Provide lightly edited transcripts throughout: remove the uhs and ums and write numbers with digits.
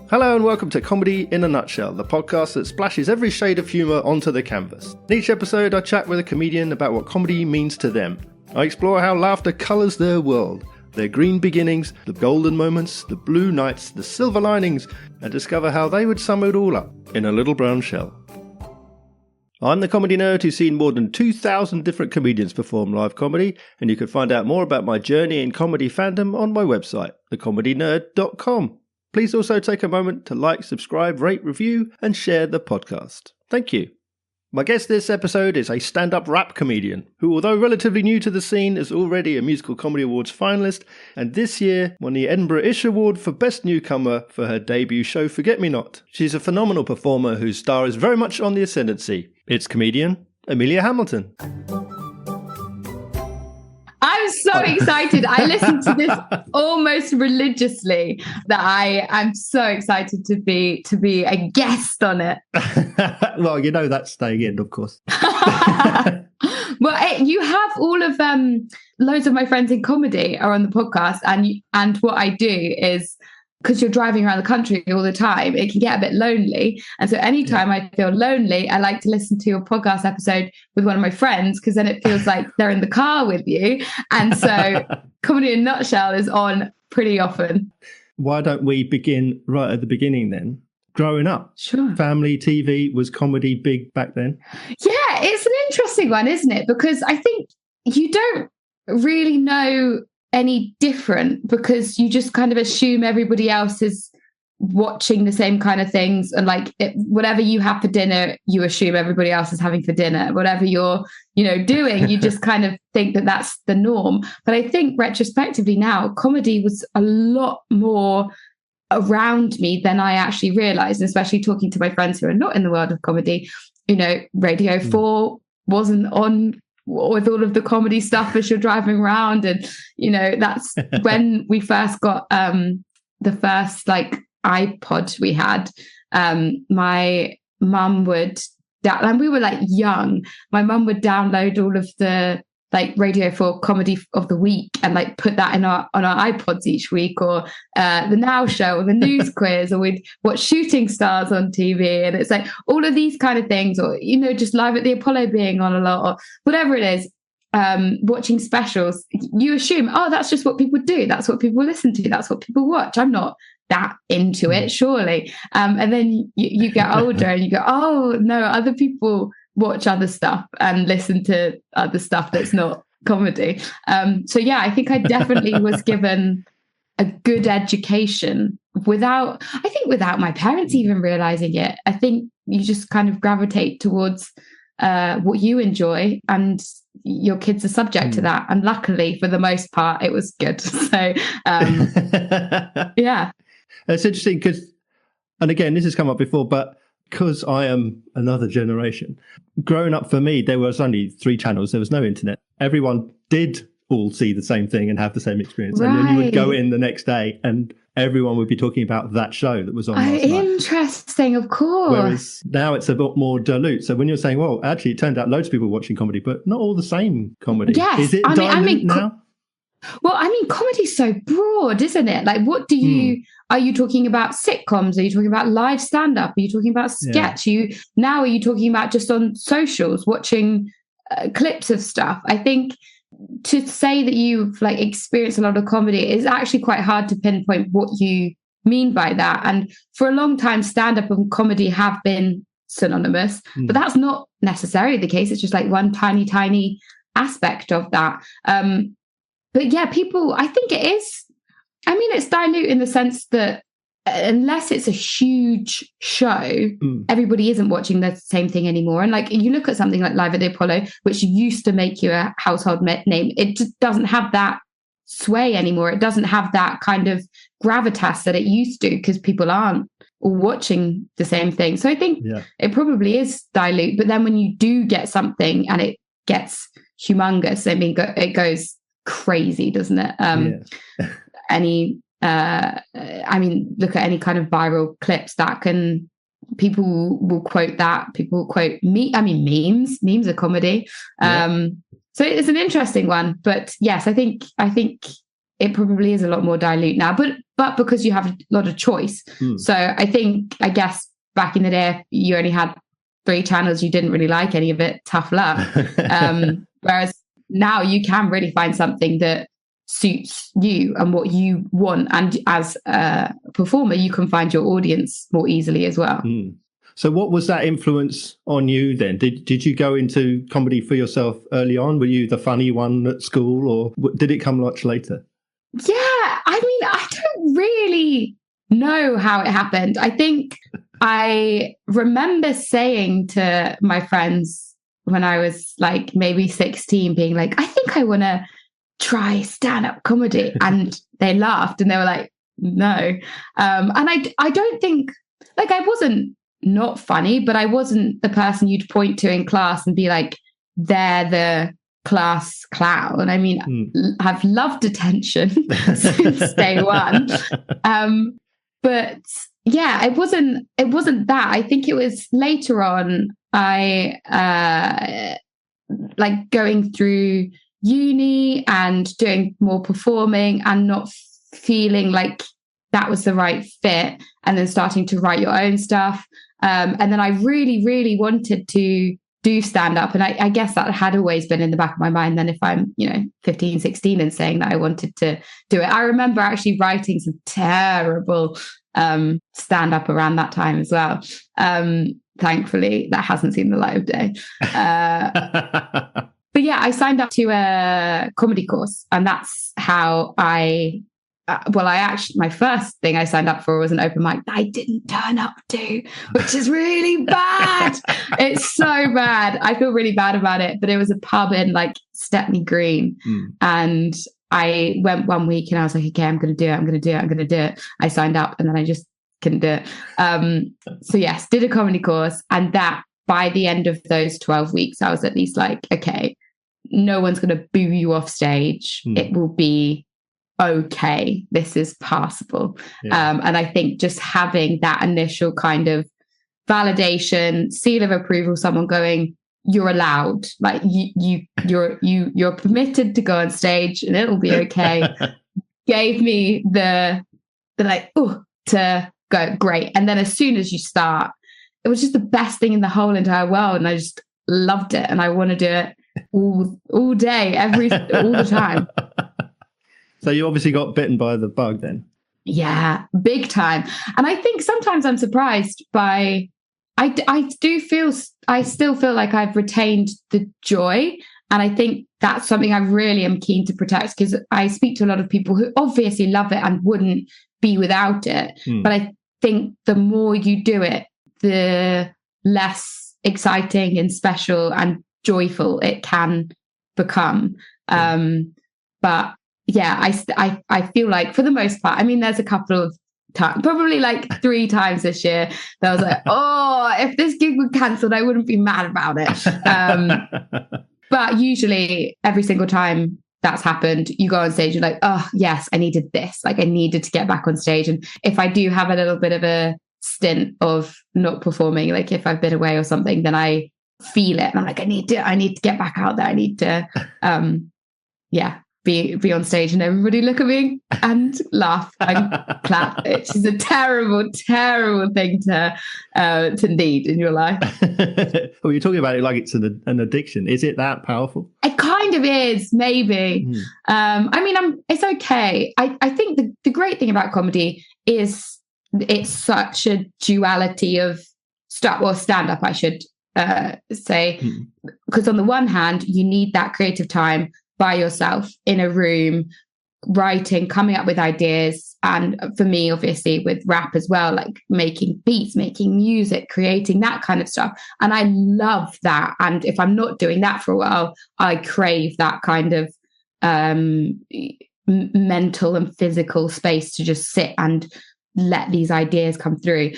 Hello and welcome to Comedy in a Nutshell, the podcast that splashes every shade of humour onto the canvas. In each episode I chat with a comedian about what comedy means to them. I explore how laughter colours their world, their green beginnings, the golden moments, the blue nights, the silver linings, and discover how they would sum it all up in a little brown shell. I'm the comedy nerd who's seen more than 2,000 different comedians perform live comedy, and you can find out more about my journey in comedy fandom on my website, thecomedynerd.com. Please also take a moment to like, subscribe, rate, review, and share the podcast. Thank you. My guest this episode is a stand-up rap comedian who, although relatively new to the scene, is already a Musical Comedy Awards finalist and this year won the Edinburgh Ish Award for Best Newcomer for her debut show Forget Me Not. She's a phenomenal performer whose star is very much on the ascendancy. It's comedian Amelia Hamilton. I'm so excited. I listen to this almost religiously that I'm so excited to be a guest on it. Well, you know that's staying in, of course. Well, you have all of loads of my friends in comedy are on the podcast, and what I do is, because you're driving around the country all the time, it can get a bit lonely. And so anytime I feel lonely, I like to listen to your podcast episode with one of my friends, because then it feels like they're in the car with you. And so Comedy in a Nutshell is on pretty often. Why don't we begin right at the beginning then? Growing up. Sure. Family TV, was comedy big back then? Yeah, it's an interesting one, isn't it? Because I think you don't really know any different, because you just kind of assume everybody else is watching the same kind of things, and like whatever you have for dinner, you assume everybody else is having for dinner. Whatever you're doing, you just kind of think that that's the norm. But I think retrospectively now, comedy was a lot more around me than I actually realized, and especially talking to my friends who are not in the world of comedy. Radio 4 wasn't on with all of the comedy stuff as you're driving around, and that's when we first got the first like iPod we had. My mum would and we were like young, my mum would download all of the like Radio 4 comedy of the week and like put that on our iPods each week, or the Now Show, or the News Quiz, or we'd watch Shooting Stars on TV. And it's like all of these kind of things, or just Live at the Apollo being on a lot, or whatever it is. Watching specials, you assume, oh, that's just what people do, that's what people listen to, that's what people watch. I'm not that into it, surely. And then you get older and you go, oh no, other people watch other stuff and listen to other stuff that's not comedy. So yeah, I think I definitely was given a good education without my parents even realizing it. I think you just kind of gravitate towards what you enjoy, and your kids are subject to that. And luckily, for the most part, it was good. So yeah. It's interesting because, and again, this has come up before, but because I am another generation, growing up for me, there was only 3 channels. There was no internet. Everyone did all see the same thing and have the same experience. Right. And then you would go in the next day and everyone would be talking about that show that was on last night. Interesting, of course. Whereas now it's a bit more dilute. So when you're saying, well, actually, it turned out loads of people watching comedy, but not all the same comedy. Yes. Is it dilute now? Well, I mean, comedy's so broad, isn't it? Like, what do you... Are you talking about sitcoms? Are you talking about live stand-up? Are you talking about sketch? Are you talking about just on socials, watching clips of stuff? I think to say that you've like experienced a lot of comedy is actually quite hard to pinpoint what you mean by that. And for a long time, stand-up and comedy have been synonymous, but that's not necessarily the case. It's just like one tiny, tiny aspect of that. But yeah, people, I think it is, I mean, it's dilute in the sense that unless it's a huge show, everybody isn't watching the same thing anymore. And like, you look at something like Live at the Apollo, which used to make you a household name, it just doesn't have that sway anymore. It doesn't have that kind of gravitas that it used to, because people aren't all watching the same thing. So I think it probably is dilute. But then when you do get something and it gets humongous, I mean, it goes crazy, doesn't it? I mean, look at any kind of viral clips that can, people will quote that, people will quote memes are comedy. So it's an interesting one, but yes, I think it probably is a lot more dilute now, but because you have a lot of choice. So I guess back in the day, if you only had 3 channels, you didn't really like any of it, tough luck. Whereas now you can really find something that suits you and what you want. And as a performer, you can find your audience more easily as well. So what was that influence on you then? Did you go into comedy for yourself early on? Were you the funny one at school, or did it come much later? Yeah, I mean, I don't really know how it happened. I think I remember saying to my friends when I was like maybe 16, being like, I think I want to try stand-up comedy. And they laughed and they were like, no. And I don't think, like, I wasn't not funny, but I wasn't the person you'd point to in class and be like, they're the class clown. I mean, I've loved attention since day one. But yeah, it wasn't that. I think it was later on, I like going through uni and doing more performing and not feeling like that was the right fit, and then starting to write your own stuff. And then I really, really wanted to do stand up. And I guess that had always been in the back of my mind then, if I'm, 15, 16 and saying that I wanted to do it. I remember actually writing some terrible stand up around that time as well. Thankfully, that hasn't seen the light of day. But yeah, I signed up to a comedy course, and that's how my first thing I signed up for was an open mic that I didn't turn up to, which is really bad. It's so bad. I feel really bad about it, but it was a pub in like Stepney Green. And I went one week and I was like, okay, I'm going to do it. I signed up and then I just couldn't do it. So yes, did a comedy course. And that by the end of those 12 weeks, I was at least like, okay, no one's going to boo you off stage. It will be okay, this is passable. And I think just having that initial kind of validation, seal of approval, someone going, you're allowed, like you're permitted to go on stage and it'll be okay, gave me the like, oh, to go, great. And then as soon as you start, it was just the best thing in the whole entire world, and I just loved it, and I want to do it all day, all the time. So you obviously got bitten by the bug then. Yeah, big time. And I think sometimes I'm surprised by, I still feel like I've retained the joy. And I think that's something I really am keen to protect, because I speak to a lot of people who obviously love it and wouldn't be without it. But I think the more you do it, the less exciting and special and joyful it can become. But yeah, I feel like for the most part, I mean, there's a couple of times, probably like 3 times this year, that I was like, oh, if this gig were cancelled, I wouldn't be mad about it. But usually every single time that's happened, you go on stage, you're like, oh yes, I needed this. Like I needed to get back on stage. And if I do have a little bit of a stint of not performing, like if I've been away or something, then I feel it. And I'm like, I need to get back out there. I need to, be on stage and everybody look at me and laugh and clap. Which is a terrible, terrible thing to need in your life. Well, you're talking about it like it's an addiction. Is it that powerful? It kind of is, maybe. I mean, it's okay. I think the great thing about comedy is it's such a duality of stand up, I should say, because on the one hand, you need that creative time by yourself in a room, writing, coming up with ideas. And for me, obviously, with rap as well, like making beats, making music, creating that kind of stuff. And I love that. And if I'm not doing that for a while, I crave that kind of mental and physical space to just sit and let these ideas come through.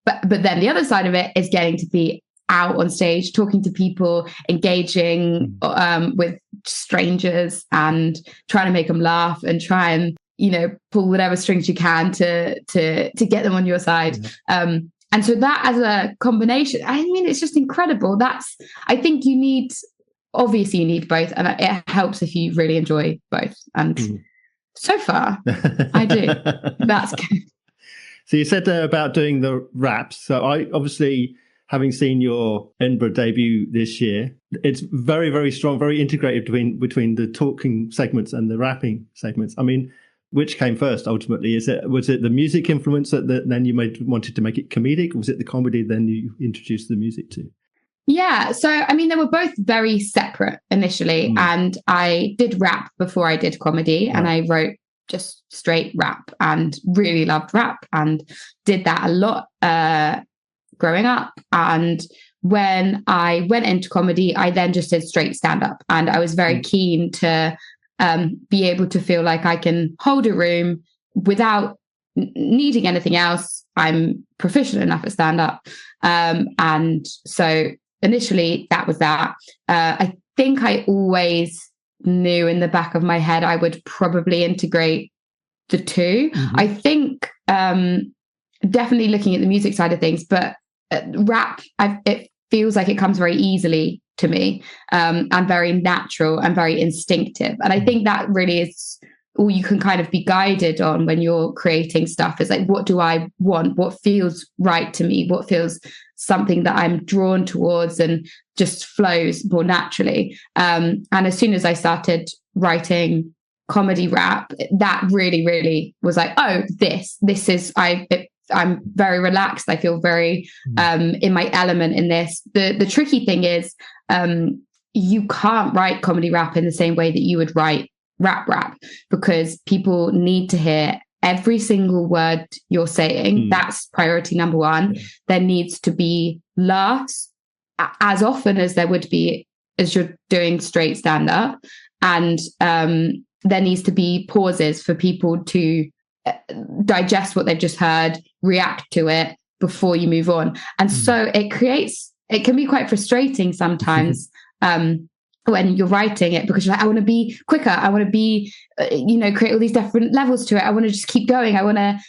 But then the other side of it is getting to be out on stage, talking to people, engaging with strangers and trying to make them laugh and try and, pull whatever strings you can to get them on your side. And so that as a combination, I mean, it's just incredible. I think you need both, and it helps if you really enjoy both. And So far, I do. That's good. So you said there about doing the raps. So I obviously, having seen your Edinburgh debut this year, it's very, very strong, very integrated between the talking segments and the rapping segments. I mean, which came first ultimately? Was it the music influence that then you wanted to make it comedic? Or was it the comedy then you introduced the music to? Yeah. So, I mean, they were both very separate initially. And I did rap before I did comedy. Right. And I wrote just straight rap and really loved rap and did that a lot growing up. And when I went into comedy, I then just did straight stand-up. And I was very keen to be able to feel like I can hold a room without needing anything else. I'm proficient enough at stand-up. And so initially that was that. I think I always knew in the back of my head I would probably integrate the two. I think definitely looking at the music side of things, but rap, it feels like it comes very easily to me and very natural and very instinctive. And I think that really is all you can kind of be guided on when you're creating stuff, is like, what do I want? What feels right to me? What feels something that I'm drawn towards and just flows more naturally. And as soon as I started writing comedy rap, that really, really was like, oh, this is, I'm very relaxed. I feel very in my element in this. The tricky thing is you can't write comedy rap in the same way that you would write rap, because people need to hear every single word you're saying. That's priority number one. There needs to be laughs as often as there would be as you're doing straight stand-up. And there needs to be pauses for people to digest what they've just heard, react to it before you move on. And so it can be quite frustrating sometimes when you're writing it, because you're like, I want to be quicker. I want to be, create all these different levels to it. I want to just keep going. I want to,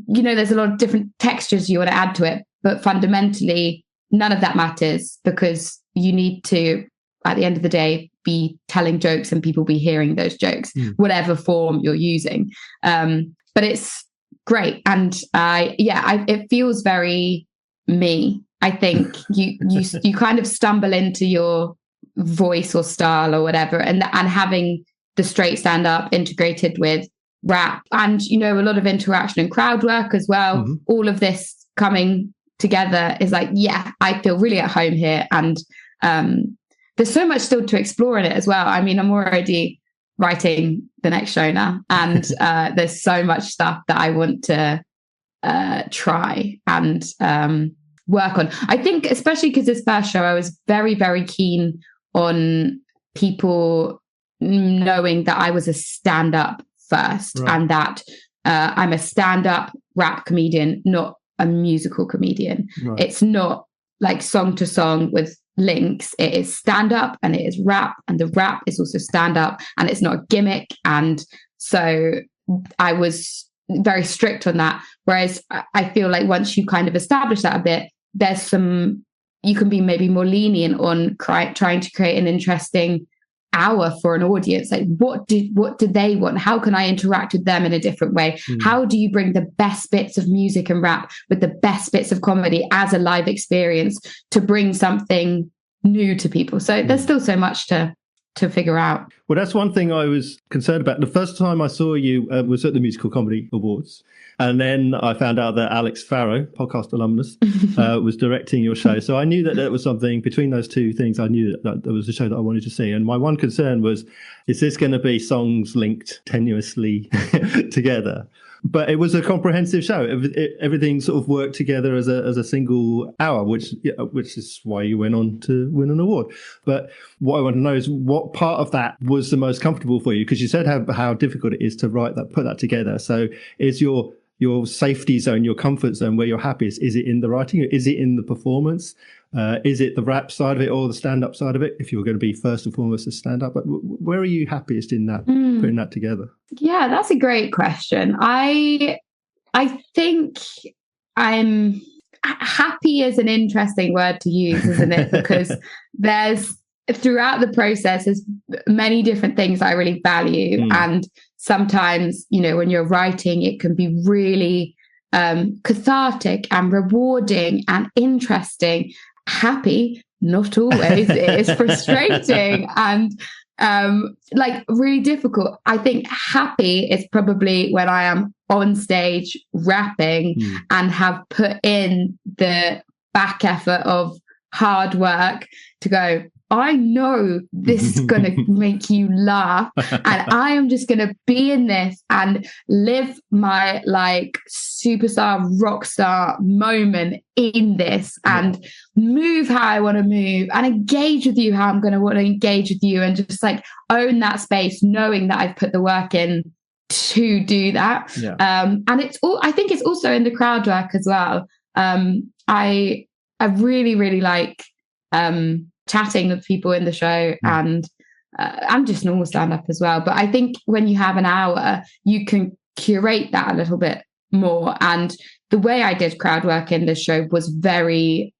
there's a lot of different textures you want to add to it. But fundamentally, none of that matters, because you need to, at the end of the day, be telling jokes and people be hearing those jokes, whatever form you're using. But it's great. And it feels very me. I think you kind of stumble into your voice or style or whatever, and having the straight stand up integrated with rap and a lot of interaction and crowd work as well, all of this coming together is like, yeah, I feel really at home here. And there's so much still to explore in it as well. I mean, I'm already writing the next show now, and there's so much stuff that I want to try and work on. I think especially because this first show, I was very, very keen on people knowing that I was a stand-up first, right, and that I'm a stand-up rap comedian, not a musical comedian. Right. It's not like song to song with links. It is stand-up and it is rap, and the rap is also stand-up, and it's not a gimmick. And so I was very strict on that. Whereas I feel like once you kind of establish that a bit, you can be maybe more lenient on trying to create an interesting hour for an audience. Like, what do they want? How can I interact with them in a different way? How do you bring the best bits of music and rap with the best bits of comedy as a live experience to bring something new to people? So there's still so much to figure out. Well, that's one thing I was concerned about. The first time I saw you was at the Musical Comedy Awards. And then I found out that Alex Farrow, podcast alumnus, was directing your show. So I knew that there was something between those two things. I knew that there was a show that I wanted to see. And my one concern was, is this going to be songs linked tenuously together? But it was a comprehensive show. Everything sort of worked together as a single hour, which is why you went on to win an award. But what I want to know is what part of that was the most comfortable for you? Because you said how difficult it is to put that together. So is your safety zone, your comfort zone, where you're happiest, is it in the writing? Is it in the performance? Is it the rap side of it or the stand-up side of it? If you were going to be first and foremost a stand-up, but where are you happiest in that, putting that together? Yeah, that's a great question. I think I'm happy is an interesting word to use, isn't it? Because there's throughout the process, there's many different things I really value. And sometimes, you know, when you're writing, it can be really cathartic and rewarding and interesting, happy. Not always. It is frustrating and like really difficult. I think happy is probably when I am on stage rapping and have put in the back effort of hard work to go, I know this is going to make you laugh, and I am just going to be in this and live my like superstar rock star moment in this and move how I want to move and engage with you how I'm going to want to engage with you, and just like own that space, knowing that I've put the work in to do that. And it's all, I think it's also in the crowd work as well. I really like chatting with people in the show, and I'm just normal stand-up as well. But I think when you have an hour, you can curate that a little bit more. And the way I did crowd work in this show was very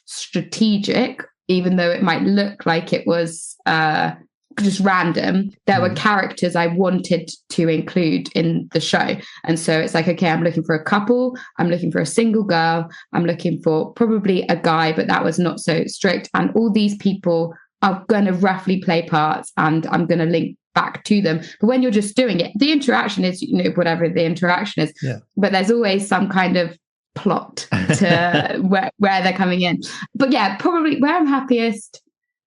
strategic, even though it might look like it was just random. There were characters I wanted to include in the show. And so it's like, okay, I'm looking for a couple, I'm looking for a single girl, I'm looking for probably a guy, but that was not so strict. And all these people are going to roughly play parts, and I'm going to link back to them. But when you're just doing it, the interaction is, you know, whatever the interaction is, but there's always some kind of plot to where they're coming in. But yeah, probably where I'm happiest,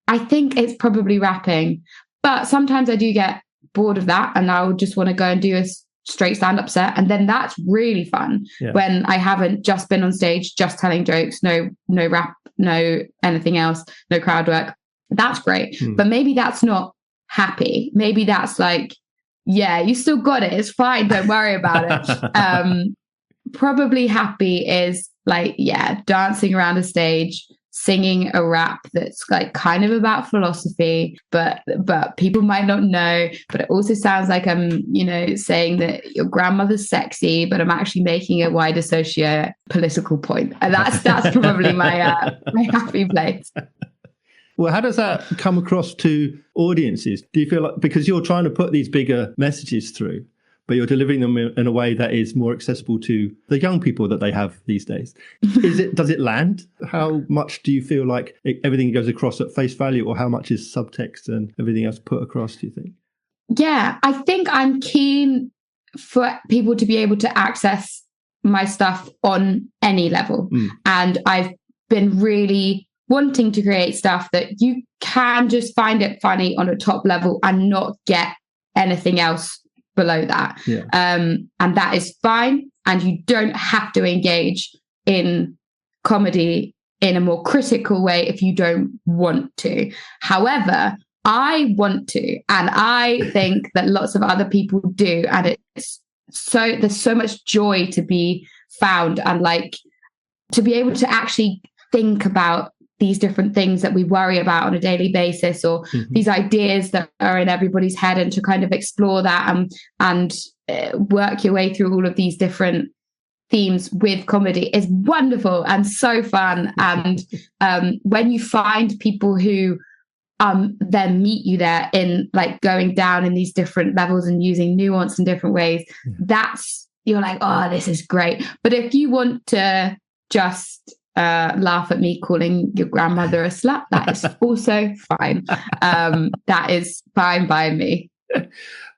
I think it's probably rapping. But sometimes I do get bored of that, and I would just want to go and do a straight stand-up set. And then that's really fun when I haven't just been on stage, just telling jokes, no rap, no anything else, no crowd work. That's great. But maybe that's not happy. Maybe that's like, yeah, you still got it. It's fine. Don't worry about it. Probably happy is like, dancing around a stage, singing a rap that's like kind of about philosophy, but people might not know, but it also sounds like I'm, you know, saying that your grandmother's sexy, but I'm actually making a wider socio-political point. And that's probably my happy place. Well, how does that come across to audiences? Do you feel like, because you're trying to put these bigger messages through, but you're delivering them in a way that is more accessible to the young people that they have these days? Does it land? How much do you feel like everything goes across at face value, or how much is subtext and everything else put across, do you think? Yeah, I think I'm keen for people to be able to access my stuff on any level. And I've been really wanting to create stuff that you can just find it funny on a top level and not get anything else below that. And that is fine. And you don't have to engage in comedy in a more critical way if you don't want to. However, I want to, and I think that lots of other people do. And there's so much joy to be found, and like to be able to actually think about these different things that we worry about on a daily basis, or these ideas that are in everybody's head, and to kind of explore that and work your way through all of these different themes with comedy is wonderful and so fun. And when you find people who then meet you there in like going down in these different levels and using nuance in different ways, you're like, oh, this is great. But if you want to just laugh at me calling your grandmother a slut, that is also fine. That is fine by me.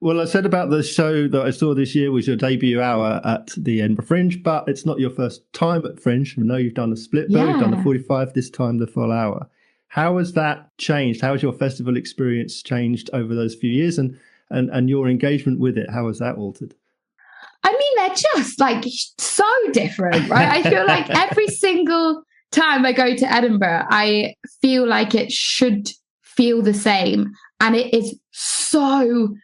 Well, I said about the show that I saw this year was your debut hour at the Edinburgh Fringe, but it's not your first time at Fringe. I know you've done a split bill, you've done the 45, this time the full hour. How has that changed? How has your festival experience changed over those few years, and your engagement with it? How has that altered? I mean, they're just like so different, right? I feel like every single time I go to Edinburgh, I feel like it should feel the same. And it is so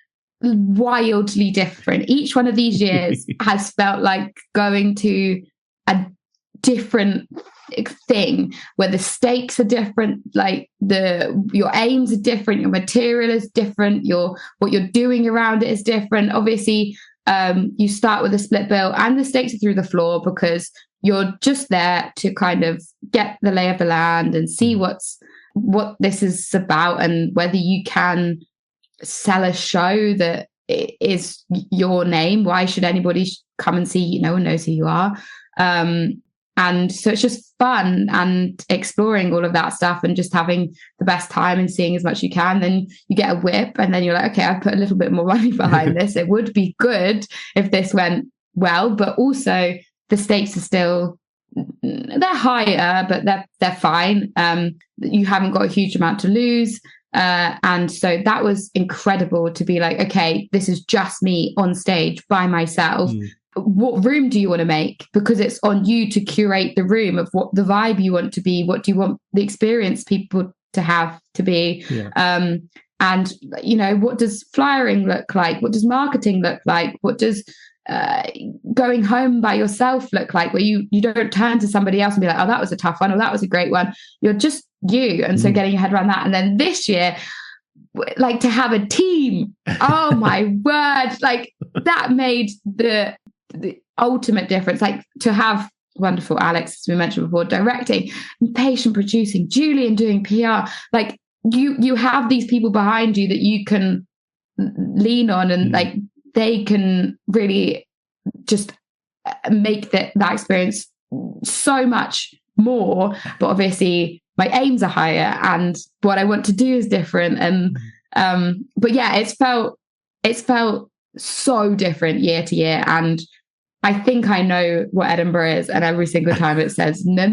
wildly different. Each one of these years has felt like going to a different thing where the stakes are different, like your aims are different, your material is different, what you're doing around it is different. Obviously, you start with a split bill and the stakes are through the floor because you're just there to kind of get the lay of the land and see what's what this is about and whether you can sell a show that is your name. Why should anybody come and see you? No one knows who you are. And so it's just fun and exploring all of that stuff and just having the best time and seeing as much as you can. Then you get a whip and then you're like, okay, I've put a little bit more money behind this. It would be good if this went well, but also the stakes are still, they're higher, but they're fine. You haven't got a huge amount to lose. And so that was incredible to be like, okay, this is just me on stage by myself. What room do you want to make? Because it's on you to curate the room of what the vibe you want to be. What do you want the experience people to have to be? And, you know, what does flyering look like? What does marketing look like? What does going home by yourself look like, where you don't turn to somebody else and be like, oh, that was a tough one, or that was a great one. You're just you. And so getting your head around that. And then this year, like, to have a team, oh my word, like that made the ultimate difference. Like, to have wonderful Alex, as we mentioned before, directing, patient producing, Julian doing PR, like you have these people behind you that you can lean on, and like they can really just make that experience so much more. But obviously my aims are higher and what I want to do is different. And but yeah, it's felt so different year to year. And I think I know what Edinburgh is, and every single time it says no,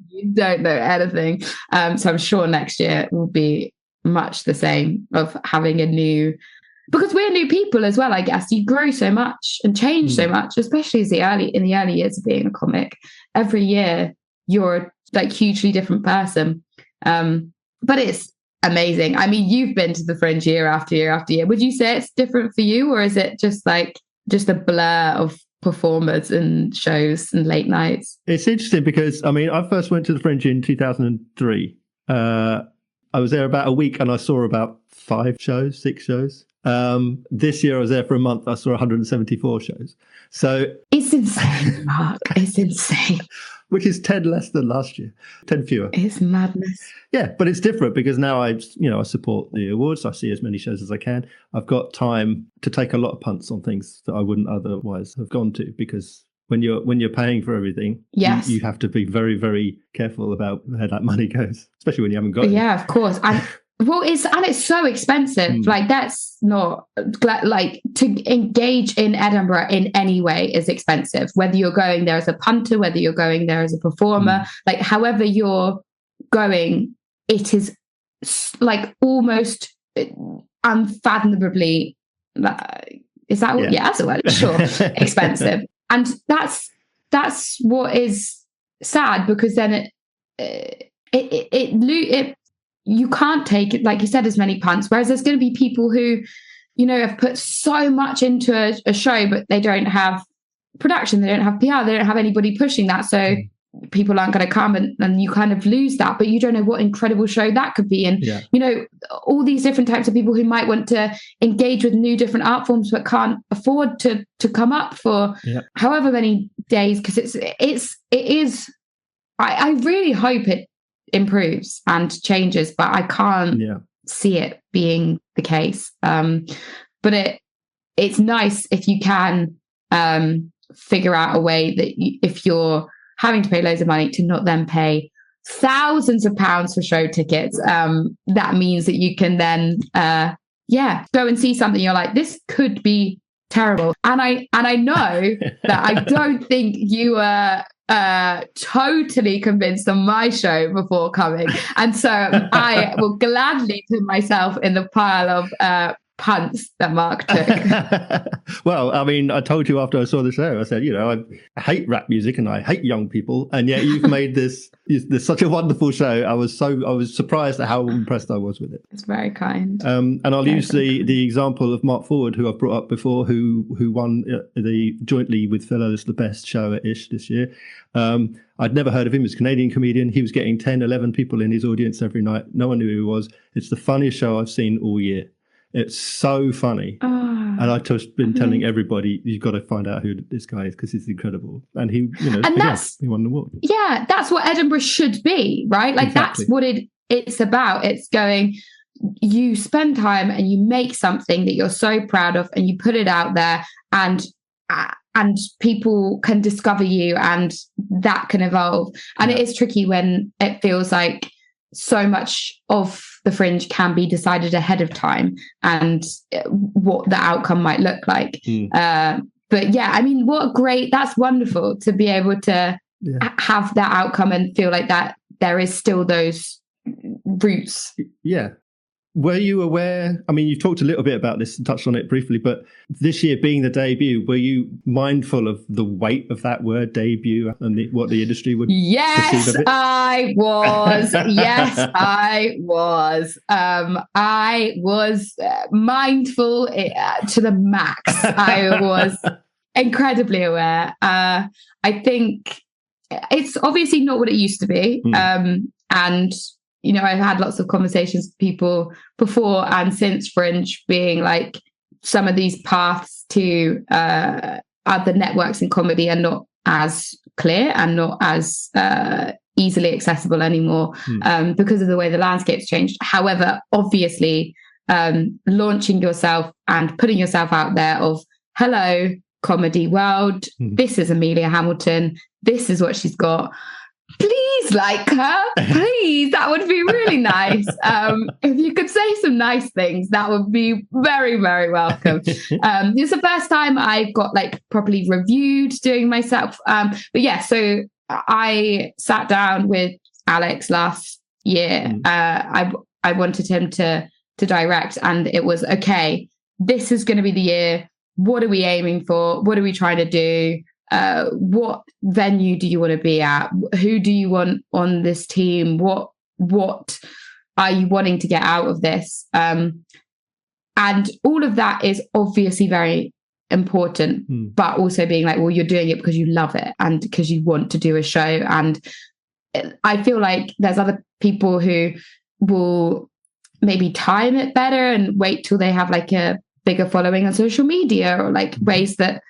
you don't know anything. So I'm sure next year will be much the same, of having a new, because we're new people as well, I guess. You grow so much and change so much, especially in the early years of being a comic. Every year you're like hugely different person. But it's amazing. I mean, you've been to the Fringe year after year after year. Would you say it's different for you, or is it just a blur of performers and shows and late nights? It's interesting because, I mean, I first went to the Fringe in 2003. I was there about a week and I saw about 6 shows. This year I was there for a month. I saw 174 shows. So it's insane, Mark. It's insane. Which is 10 less than last year, 10 fewer. It's madness. Yeah, but it's different because now I support the awards. I see as many shows as I can. I've got time to take a lot of punts on things that I wouldn't otherwise have gone to, because when you're paying for everything, yes, you have to be very, very careful about where that money goes, especially when you haven't got it. Yeah, of course. And well, it's so expensive. Like, that's not, like, to engage in Edinburgh in any way is expensive. Whether you're going there as a punter, whether you're going there as a performer, like however you're going, it is like almost unfathomably. Is that what? Yeah, that's a word. Sure, expensive. And that's what is sad, because then it you can't take it, like you said, as many punts. Whereas there's going to be people who, have put so much into a show, but they don't have production, they don't have PR, they don't have anybody pushing that. So people aren't going to come, and you kind of lose that. But you don't know what incredible show that could be. And, all these different types of people who might want to engage with new different art forms, but can't afford to come up for however many days. Because it is, I really hope it improves and changes, but I can't see it being the case. But it's nice if you can figure out a way that if you're having to pay loads of money, to not then pay thousands of pounds for show tickets. That means that you can then go and see something you're like, this could be terrible. And I know that I don't think you were totally convinced on my show before coming, and so I will gladly put myself in the pile of punts that Mark took. Well, I mean, I told you after I saw the show, I said, I hate rap music and I hate young people, and yet you've made this such a wonderful show. I was surprised at how impressed I was with it. It's very kind. And I'll use the example of Mark Forward, who I've brought up before, who won the jointly with Fellows the best show at Ish this year. I'd never heard of him. He was a Canadian comedian. He was getting 10, 11 people in his audience every night. No one knew who he was. It's the funniest show I've seen all year. It's so funny. And I've just been telling everybody, you've got to find out who this guy is because he's incredible. And he, he won the award. Yeah, that's what Edinburgh should be, right? Like Exactly. That's what it's about. It's going, you spend time and you make something that you're so proud of and you put it out there, and people can discover you, and that can evolve. And it is tricky when it feels like so much of the Fringe can be decided ahead of time and what the outcome might look like. But yeah, I mean, that's wonderful to be able to have that outcome and feel like that there is still those roots. Yeah. Were you aware, I mean, you've talked a little bit about this and touched on it briefly, but this year being the debut, were you mindful of the weight of that word debut and what the industry would perceive of it? I was. Yes, I was. I was mindful to the max. I was incredibly aware. I think it's obviously not what it used to be. And I've had lots of conversations with people before and since Fringe being like, some of these paths to other networks in comedy are not as clear and not as easily accessible anymore because of the way the landscape's changed. However, obviously, launching yourself and putting yourself out there of, hello, comedy world, this is Amelia Hamilton, this is what she's got. Please like her, please. That would be really nice. If you could say some nice things, that would be very, very welcome. It's the first time I've got like properly reviewed doing myself. But yeah, so I sat down with Alex last year. I wanted him to direct, and it was, okay, this is going to be the year. What are we aiming for? What are we trying to do? What venue do you want to be at? Who do you want on this team? What are you wanting to get out of this? And all of that is obviously very important, but also being like, well, you're doing it because you love it and because you want to do a show. And I feel like there's other people who will maybe time it better and wait till they have like a bigger following on social media, or like ways that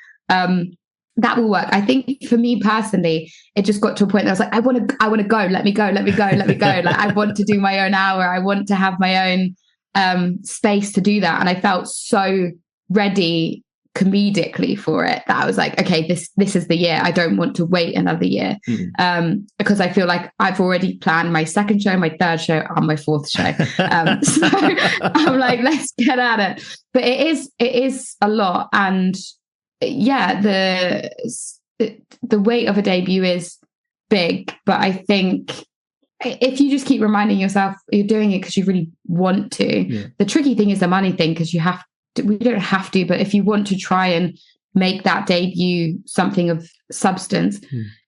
that will work. I think for me personally, it just got to a point that I was like, I want to go. Let me go. Like, I want to do my own hour. I want to have my own space to do that. And I felt so ready comedically for it that I was like, okay, this is the year. I don't want to wait another year because I feel like I've already planned my second show, my third show, and my fourth show. So I'm like, let's get at it. But it is a lot. And yeah, the weight of a debut is big, but I think if you just keep reminding yourself you're doing it because you really want to, the tricky thing is the money thing, because we don't have to, but if you want to try and make that debut something of substance,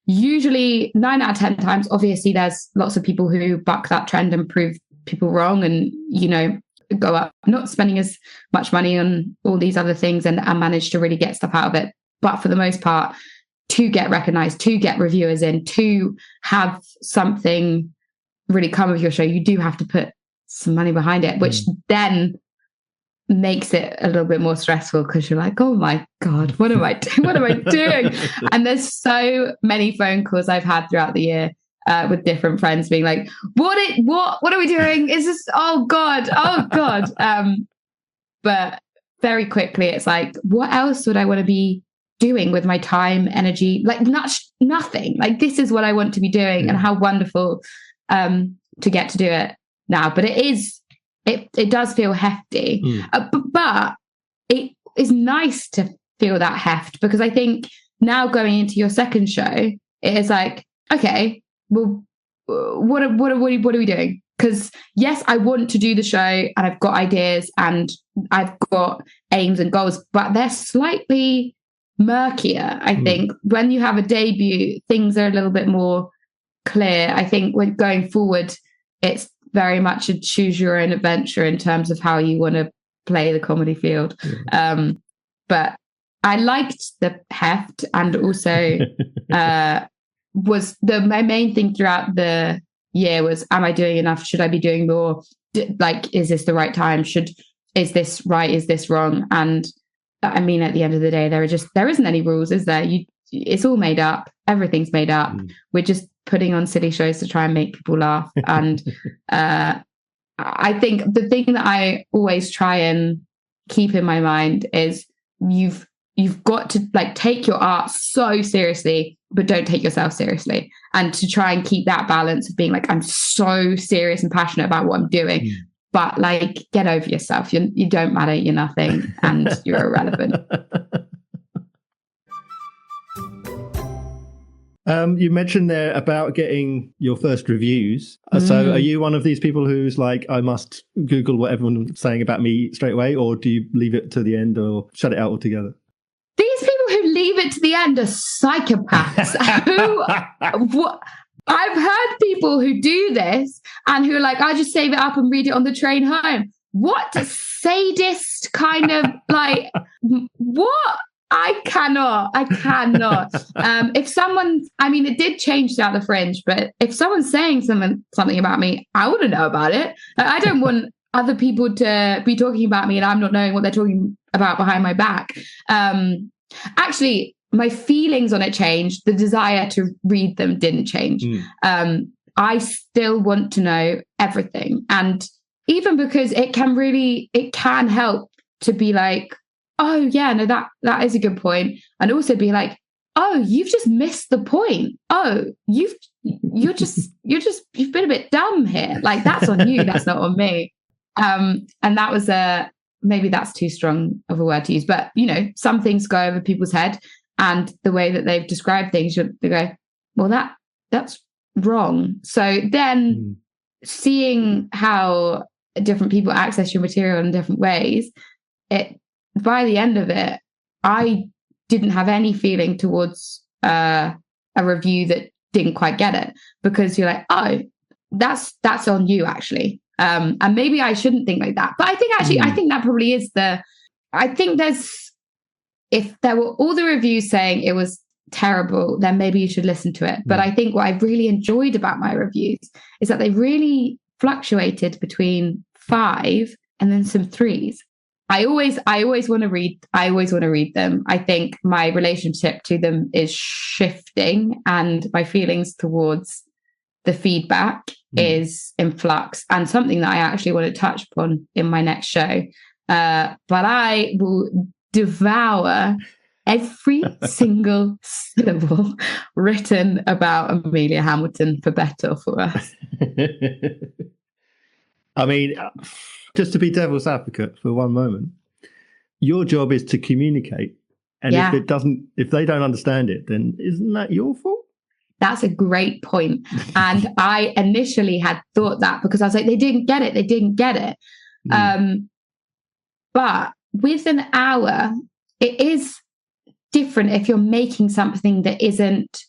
usually 9 out of 10 times, obviously there's lots of people who buck that trend and prove people wrong and, go up, not spending as much money on all these other things and manage to really get stuff out of it. But for the most part, to get recognized, to get reviewers in, to have something really come of your show, you do have to put some money behind it, which then makes it a little bit more stressful because you're like, oh my God, what am I doing? What am I doing? And there's so many phone calls I've had throughout the year with different friends being like, what are we doing? Is this, oh God. But very quickly it's like, what else would I want to be doing with my time, energy? Like nothing. Like, this is what I want to be doing, and how wonderful to get to do it now. But it does feel hefty, but it is nice to feel that heft, because I think now going into your second show, it is like, okay, well, what are we doing? Because yes, I want to do the show and I've got ideas and I've got aims and goals, but they're slightly murkier. I think when you have a debut, things are a little bit more clear. I think when going forward, it's very much a choose your own adventure in terms of how you want to play the comedy field. But I liked the heft, and also my main thing throughout the year was, am I doing enough? Should I be doing more? Like, is this the right time? Should is this right? Is this wrong? And I mean, at the end of the day, there isn't any rules, is there? It's all made up. Everything's made up. We're just putting on silly shows to try and make people laugh. And I think the thing that I always try and keep in my mind is you've got to like take your art so seriously, but don't take yourself seriously. And to try and keep that balance of being like, I'm so serious and passionate about what I'm doing, but like, get over yourself. You don't matter. You're nothing, and you're irrelevant. You mentioned there about getting your first reviews. So are you one of these people who's like, I must Google what everyone's saying about me straight away, or do you leave it to the end or shut it out altogether? These people who leave it to the end are psychopaths. I've heard people who do this and who are like, I just save it up and read it on the train home. What sadist kind of like, what? I cannot. If someone, I mean, it did change throughout the Fringe, but if someone's saying something about me, I want to know about it. I don't want other people to be talking about me and I'm not knowing what they're talking about behind my back. Actually, my feelings on it changed. The desire to read them didn't change. I still want to know everything. And even because it can help to be like, oh yeah, no, that is a good point. And also be like, oh, you've just missed the point. Oh, you've been a bit dumb here. Like, that's on you. That's not on me. And that was maybe that's too strong of a word to use, but you know, some things go over people's head, and the way that they've described things, they go, well, that's wrong. So then seeing how different people access your material in different ways, by the end of it, I didn't have any feeling towards a review that didn't quite get it, because you're like, oh, that's on you actually. And maybe I shouldn't think like that. But I think that probably is if there were all the reviews saying it was terrible, then maybe you should listen to it. But I think what I really enjoyed about my reviews is that they really fluctuated between 5 and then some 3s. I always want to read them. I think my relationship to them is shifting, and my feelings towards the feedback is in flux, and something that I actually want to touch upon in my next show. But I will devour every single syllable written about Amelia Hamilton, for better or for worse. I mean, just to be devil's advocate for one moment, your job is to communicate. And if they don't understand it, then isn't that your fault? That's a great point. And I initially had thought that, because I was like, they didn't get it. But with an hour, it is different if you're making something that isn't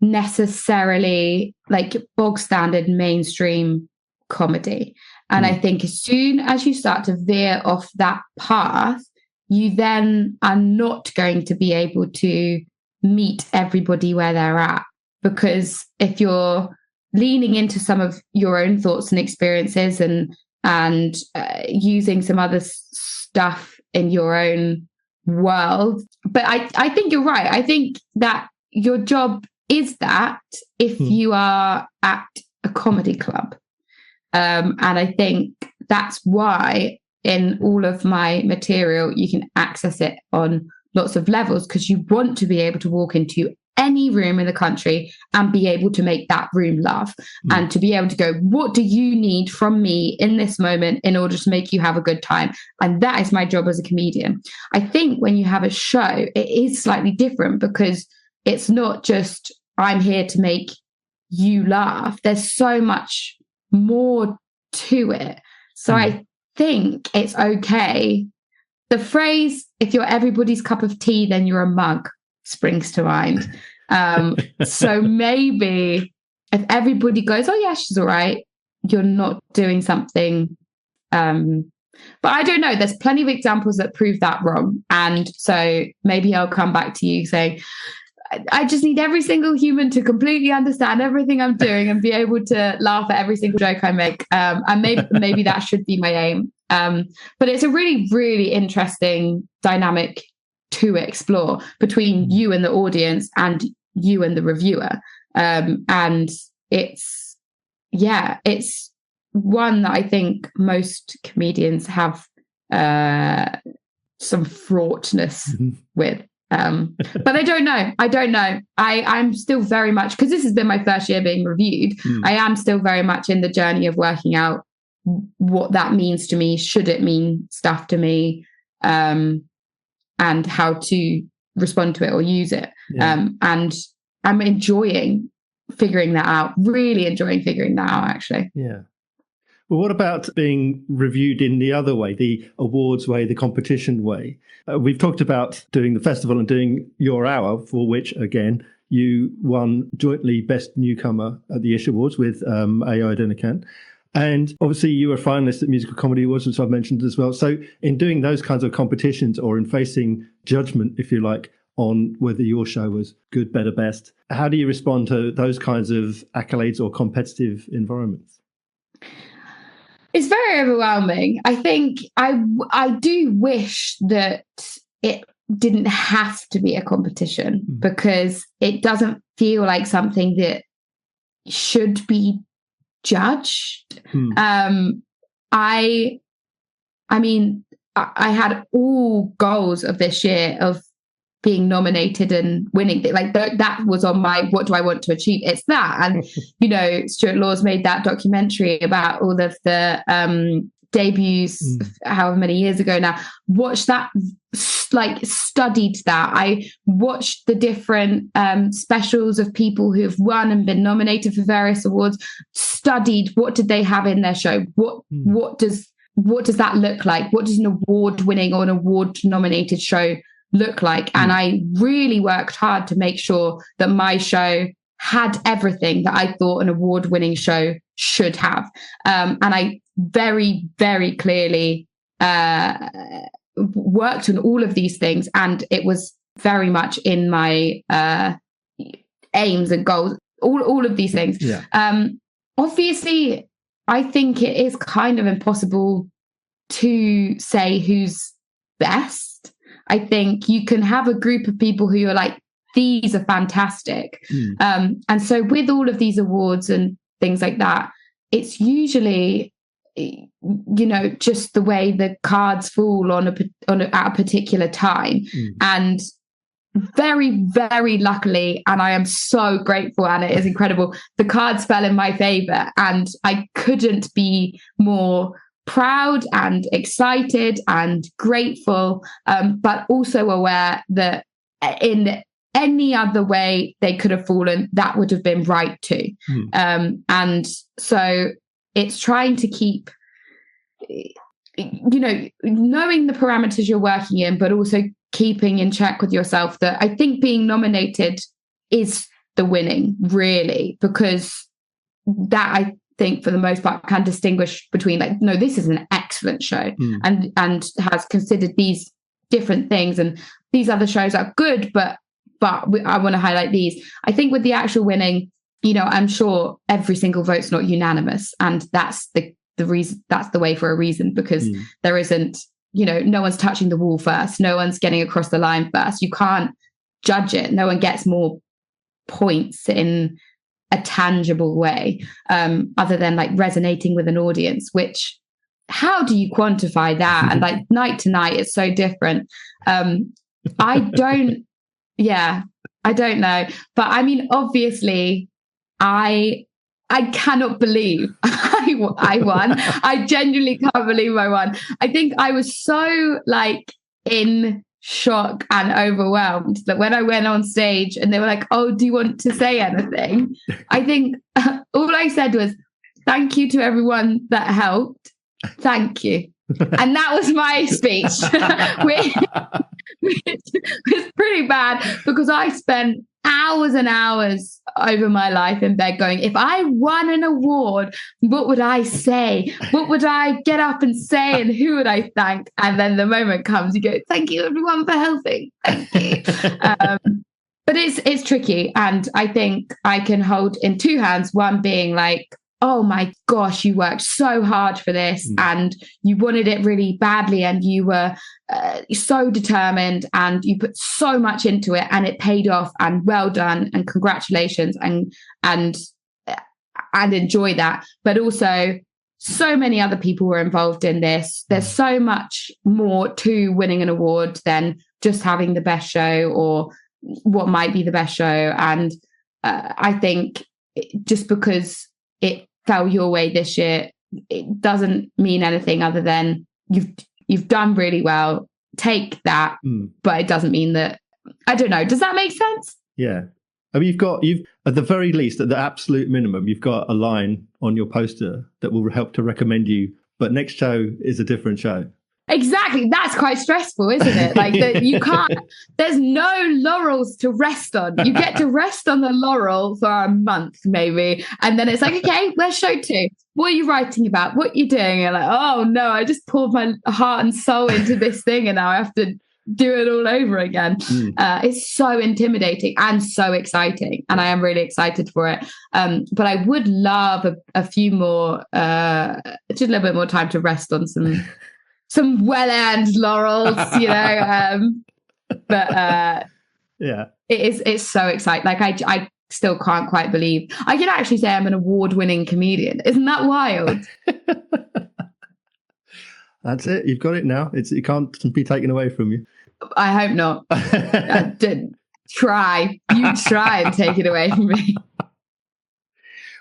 necessarily like bog standard mainstream comedy. And I think as soon as you start to veer off that path, you then are not going to be able to meet everybody where they're at. Because if you're leaning into some of your own thoughts and experiences and using some other stuff in your own world. But I think you're right. I think that your job is that if you are at a comedy club. And I think that's why in all of my material, you can access it on lots of levels, because you want to be able to walk into any room in the country and be able to make that room laugh and to be able to go, what do you need from me in this moment in order to make you have a good time? And that is my job as a comedian. I think when you have a show, it is slightly different, because it's not just I'm here to make you laugh. There's so much more to it. So I think it's okay. The phrase, if you're everybody's cup of tea, then you're a mug, springs to mind. So maybe if everybody goes, oh yeah, she's all right, you're not doing something. But I don't know. There's plenty of examples that prove that wrong. And so maybe I'll come back to you saying, I just need every single human to completely understand everything I'm doing and be able to laugh at every single joke I make. And maybe that should be my aim. But it's a really, really interesting dynamic to explore between you and the audience and you and the reviewer. And it's one that I think most comedians have some fraughtness with. But I don't know. I'm still very much, because this has been my first year being reviewed, I am still very much in the journey of working out what that means to me. Should it mean stuff to me? And how to respond to it or use it. And I'm enjoying figuring that out, really enjoying figuring that out, actually. Yeah. Well, what about being reviewed in the other way, the awards way, the competition way? We've talked about doing the festival and doing your hour, for which, again, you won jointly Best Newcomer at the Ish Awards with A.I. Denican. And obviously you were a finalist at Musical Comedy Awards, which I've mentioned as well. So in doing those kinds of competitions, or in facing judgment, if you like, on whether your show was good, better, best, how do you respond to those kinds of accolades or competitive environments? It's very overwhelming. I think I do wish that it didn't have to be a competition, because it doesn't feel like something that should be judged. I mean, I had all goals of this year of being nominated and winning. Like that was on my, what do I want to achieve? It's that. And, you know, Stuart Laws made that documentary about all of the debuts however many years ago now. Watched that, like studied that. I watched the different specials of people who've won and been nominated for various awards, studied what did they have in their show, what does that look like, what does an award winning or an award nominated show look like. And I really worked hard to make sure that my show had everything that I thought an award winning show should have. And I very, very clearly worked on all of these things, and it was very much in my aims and goals, all of these things. Obviously, I think it is kind of impossible to say who's best. I think you can have a group of people who are like, these are fantastic. And so with all of these awards and things like that, it's usually, you know, just the way the cards fall at a particular time. And very, very luckily, and I am so grateful, and it is incredible, the cards fell in my favor, and I couldn't be more proud and excited and grateful, but also aware that in any other way they could have fallen, that would have been right too. And so it's trying to keep, you know, knowing the parameters you're working in, but also keeping in check with yourself that I think being nominated is the winning, really, because that, I think, for the most part, can distinguish between, like, no, this is an excellent show and has considered these different things, and these other shows are good, but I want to highlight these. I think with the actual winning, you know, I'm sure every single vote's not unanimous, and that's the reason, that's the way for a reason, because there isn't, you know, no one's touching the wall first, no one's getting across the line first. You can't judge it. No one gets more points in a tangible way, other than like resonating with an audience, which, how do you quantify that? And like night to night, it's so different. I don't know. But I mean, obviously, I cannot believe I won. I genuinely can't believe I won. I think I was so like in shock and overwhelmed that when I went on stage and they were like, oh, do you want to say anything? I think all I said was, thank you to everyone that helped. Thank you. And that was my speech, which was pretty bad, because I spent hours and hours over my life in bed going, if I won an award, what would I say? What would I get up and say? And who would I thank? And then the moment comes, you go, thank you everyone for helping. Thank you. But it's tricky. And I think I can hold in two hands, one being like, oh my gosh, you worked so hard for this and you wanted it really badly and you were so determined and you put so much into it and it paid off and well done and congratulations and enjoy that. But also so many other people were involved in this. There's so much more to winning an award than just having the best show or what might be the best show. And I think just because it fell your way this year, it doesn't mean anything other than you've done really well. Take that, but it doesn't mean that. I don't know. Does that make sense? Yeah. I mean, you've at the very least, at the absolute minimum, you've got a line on your poster that will help to recommend you. But next show is a different show. Exactly. That's quite stressful, isn't it? Like that you can't, there's no laurels to rest on. You get to rest on the laurel for a month, maybe. And then it's like, okay, where's show 2? What are you writing about? What are you doing? You're like, oh no, I just poured my heart and soul into this thing and now I have to do it all over again. It's so intimidating and so exciting. And I am really excited for it. But I would love a few more, just a little bit more time to rest on some well-earned laurels, you know. But yeah, it's so exciting. Like I still can't quite believe I can actually say I'm an award-winning comedian. Isn't that wild? That's it. You've got it now. It can't be taken away from you. I hope not. Try and take it away from me.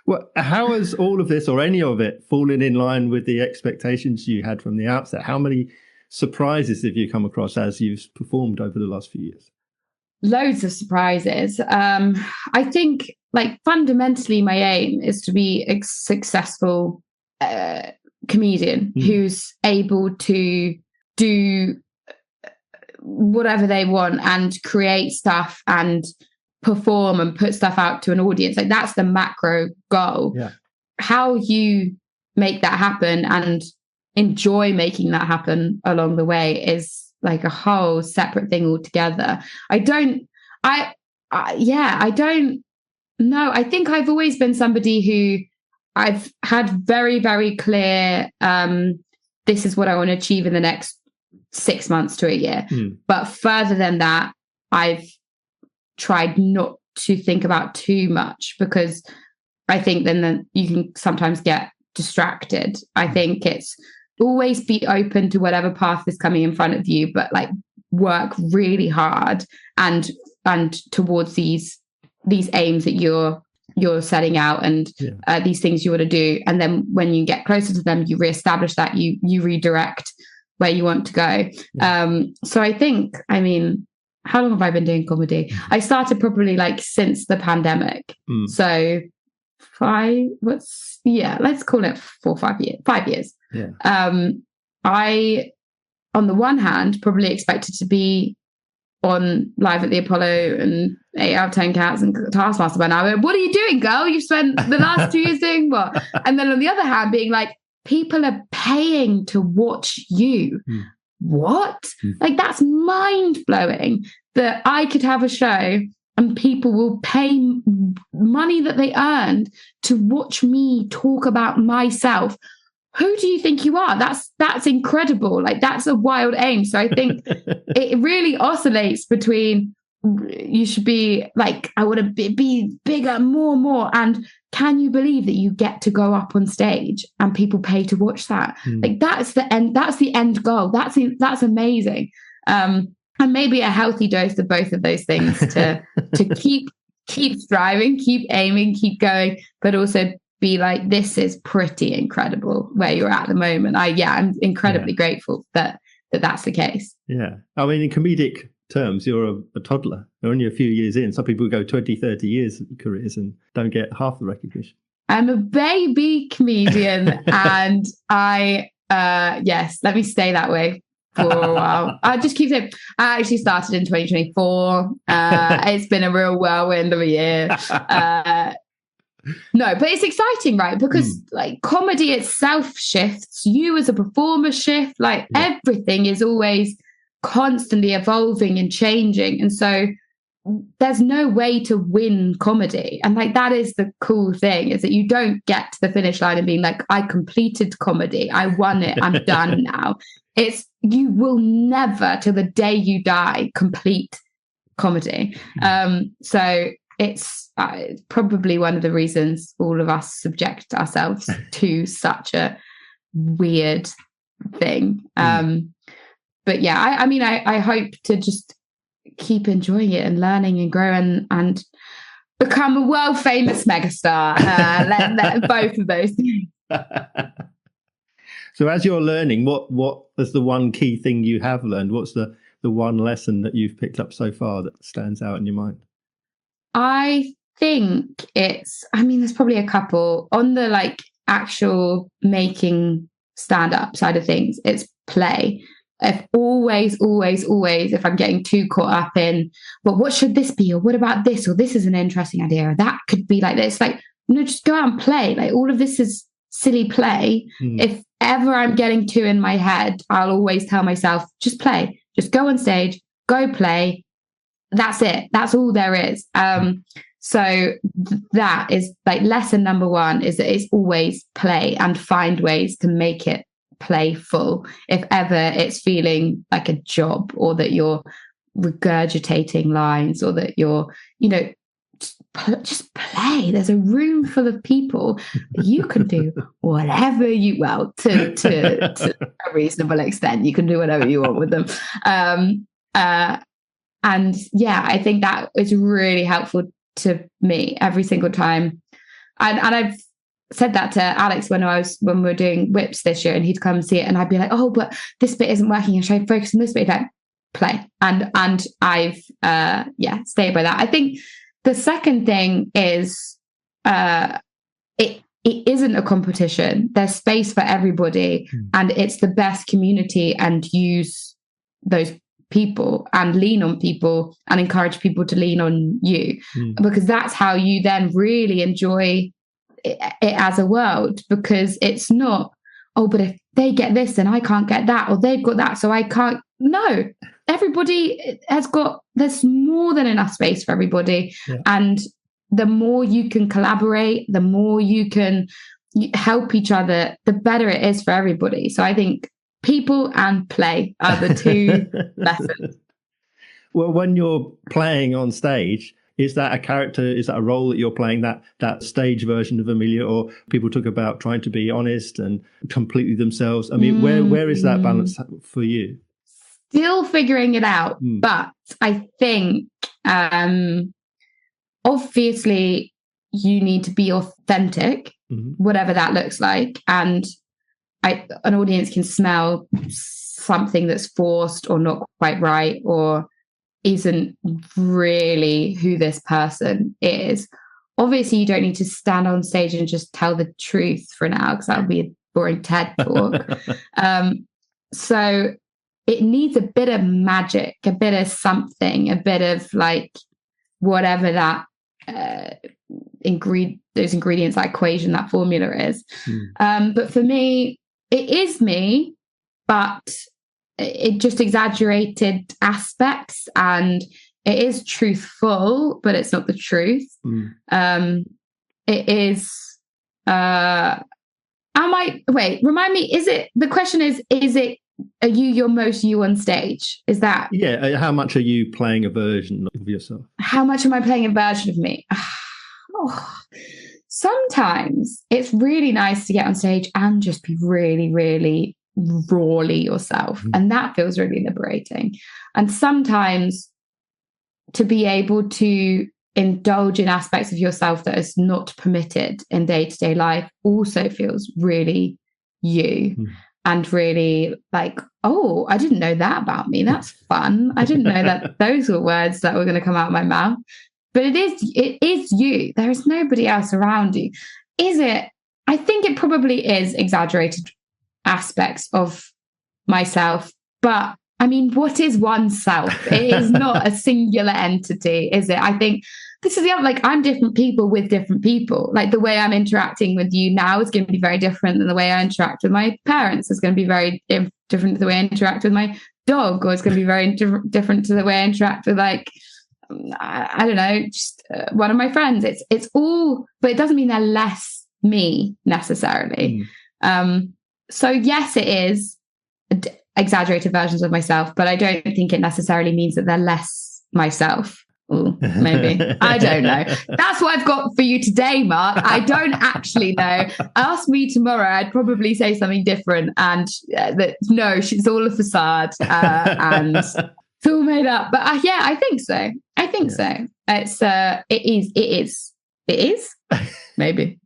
Well, how has all of this or any of it fallen in line with the expectations you had from the outset? How many surprises have you come across as you've performed over the last few years? Loads of surprises. I think, like, fundamentally, my aim is to be a successful comedian who's able to do whatever they want and create stuff and perform and put stuff out to an audience. Like, that's the macro goal. Yeah. How you make that happen and enjoy making that happen along the way is like a whole separate thing altogether. I don't know. I think I've always been somebody who I've had very, very clear, this is what I want to achieve in the next 6 months to a year. But further than that, I've tried not to think about too much because I think then you can sometimes get distracted. I think it's always be open to whatever path is coming in front of you, but like work really hard and towards these aims that you're setting out and these things you want to do. And then when you get closer to them, you reestablish that, you redirect where you want to go. So I think, I mean, how long have I been doing comedy? I started probably like since the pandemic. So let's call it 4 or 5 years. 5 years. Yeah. I, on the one hand, probably expected to be on Live at the Apollo and 8 out of 10 Cats and Taskmaster by now. What are you doing, girl? You've spent the last 2 years doing what? And then on the other hand, being like, people are paying to watch you. What? Like, that's mind-blowing that I could have a show and people will pay money that they earned to watch me talk about myself. Who do you think you are? That's incredible. Like, that's a wild aim. So I think it really oscillates between you should be like, I want to be bigger, more. And can you believe that you get to go up on stage and people pay to watch that? Like, that's the end. That's the end goal. That's amazing. And maybe a healthy dose of both of those things to keep striving, keep aiming, keep going, but also be like, this is pretty incredible where you're at the moment. I'm incredibly grateful that that's the case. Yeah. I mean, in comedic terms, you're a toddler. You're only a few years in. Some people go 20, 30 years of careers and don't get half the recognition. I'm a baby comedian and let me stay that way for a while. I just keep saying, I actually started in 2024. It's been a real whirlwind of a year. No, but it's exciting, right? Because like comedy itself shifts, you as a performer shift, like everything is always constantly evolving and changing. And so there's no way to win comedy. And like, that is the cool thing, is that you don't get to the finish line and being like, I completed comedy, I won it, I'm done now. It's, you will never, till the day you die, complete comedy. So it's probably one of the reasons all of us subject ourselves to such a weird thing. But yeah, I mean, I hope to just keep enjoying it and learning and growing and become a world famous megastar. Both of those things. So as you're learning, what is the one key thing you have learned? What's the one lesson that you've picked up so far that stands out in your mind? I think there's probably a couple. On the like actual making stand-up side of things, it's play. If if I'm getting too caught up in, well, what should this be? Or what about this? Or this is an interesting idea. Or that could be like this. Like, no, just go out and play. Like, all of this is silly play. If ever I'm getting too in my head, I'll always tell myself, just play. Just go on stage, go play. That's it. That's all there is. So that is like lesson number one, is that it's always play and find ways to make it playful. If ever it's feeling like a job, or that you're regurgitating lines, or that you're, just play. There's a room full of people. You can do whatever to a reasonable extent. You can do whatever you want with them. And yeah, I think that is really helpful to me every single time. And I've said that to Alex when we were doing whips this year, and he'd come and see it, and I'd be like, oh, but this bit isn't working, and should I focus on this bit? Like, play. And I've stayed by that. I think the second thing is it isn't a competition. There's space for everybody, and it's the best community, and use those people and lean on people and encourage people to lean on you, because that's how you then really enjoy it as a world. Because it's not, oh, but if they get this and I can't get that, or they've got that so I can't. No, everybody there's more than enough space for everybody. And the more you can collaborate, the more you can help each other, the better it is for everybody. So I think people and play are the two lessons. Well, when you're playing on stage, is that a character? Is that a role that you're playing, that stage version of Amelia? Or people talk about trying to be honest and completely themselves. I mean, where is that balance for you? Still figuring it out. But I think obviously you need to be authentic, whatever that looks like. And an audience can smell something that's forced or not quite right, or isn't really who this person is. Obviously, you don't need to stand on stage and just tell the truth for an hour, because that would be a boring TED talk. So it needs a bit of magic, a bit of something, a bit of like whatever that those ingredients, that equation, that formula is. But for me, it is me, but it just exaggerated aspects, and it is truthful, but it's not the truth. It is remind me, the question is it, are you your most you on stage? Is that? Yeah. How much are you playing a version of yourself? How much am I playing a version of me? Sometimes it's really nice to get on stage and just be really, really rawly yourself. And that feels really liberating. And sometimes to be able to indulge in aspects of yourself that is not permitted in day-to-day life also feels really you. And really like, oh, I didn't know that about me. That's fun. I didn't know that those were words that were going to come out of my mouth. But it is you. There is nobody else around you. Is it? I think it probably is exaggerated aspects of myself. But I mean, what is oneself? It is not a singular entity, is it? I think this is the other, like, I'm different people with different people. Like, the way I'm interacting with you now is going to be very different than the way I interact with my parents. It's going to be very different to the way I interact with my dog, or it's going to be very different to the way I interact with, like, I don't know, just one of my friends. It's all, but it doesn't mean they're less me necessarily. So yes, it is exaggerated versions of myself, but I don't think it necessarily means that they're less myself. Ooh, maybe. I don't know. That's what I've got for you today, Mark. I don't actually know. Ask me tomorrow. I'd probably say something different. And that no, it's all a facade, and it's all made up. But yeah, I think so. I think so. It's it is. Maybe.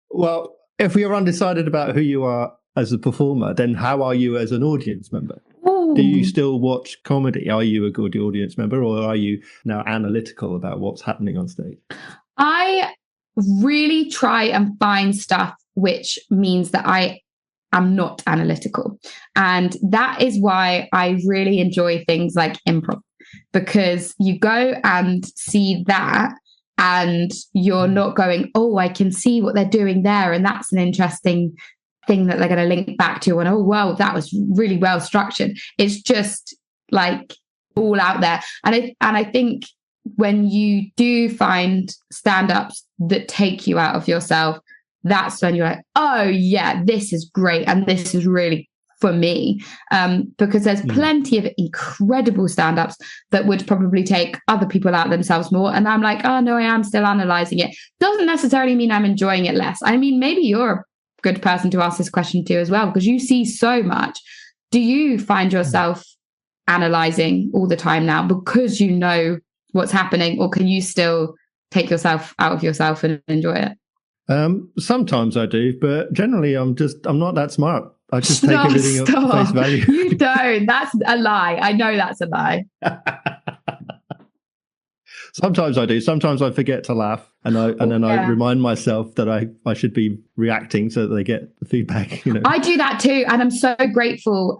Well, if we are undecided about who you are as a performer, then how are you as an audience member? Do you still watch comedy? Are you a good audience member, or are you now analytical about what's happening on stage? I really try and find stuff which means that I am not analytical. And that is why I really enjoy things like improv, because you go and see that and you're not going, oh, I can see what they're doing there. And that's an interesting thing that they're going to link back to, and oh wow, that was really well structured. It's just like all out there. And I think when you do find stand-ups that take you out of yourself, that's when you're like, oh yeah, this is great, and this is really for me, because there's plenty of incredible stand-ups that would probably take other people out themselves more, and I'm like, oh no, I am still analyzing it. Doesn't necessarily mean I'm enjoying it less. I mean, maybe you're good person to ask this question to as well, because you see so much. Do you find yourself analyzing all the time now because you know what's happening, or can you still take yourself out of yourself and enjoy it? Sometimes I do, but generally I'm not that smart. I just take everything at face value. You don't. That's a lie. I know that's a lie. Sometimes I do. Sometimes I forget to laugh, and then I remind myself that I should be reacting so that they get the feedback. You know, I do that too, and I'm so grateful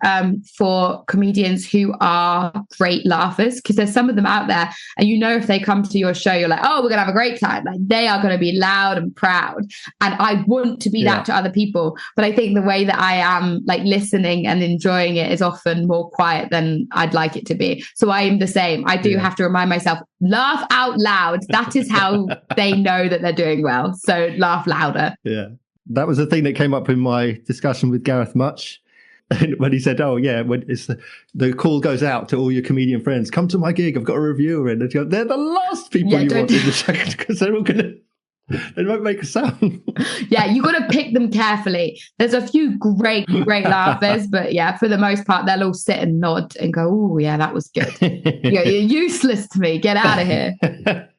for comedians who are great laughers, because there's some of them out there, and you know if they come to your show, you're like, oh, we're gonna have a great time. Like they are going to be loud and proud, and I want to be that to other people. But I think the way that I am like listening and enjoying it is often more quiet than I'd like it to be. So I am the same. I do have to remind myself, laugh out loud. That is how they know that they're doing well. So laugh louder. Yeah. That was the thing that came up in my discussion with Gareth Much when he said, oh yeah, when it's the call goes out to all your comedian friends, come to my gig, I've got a reviewer in. And they're the last people you want in the show, because they're all they won't make a sound. Yeah, you got to pick them carefully. There's a few great laughers, but yeah, for the most part, they'll all sit and nod and go, oh yeah, that was good. You're useless to me. Get out of here.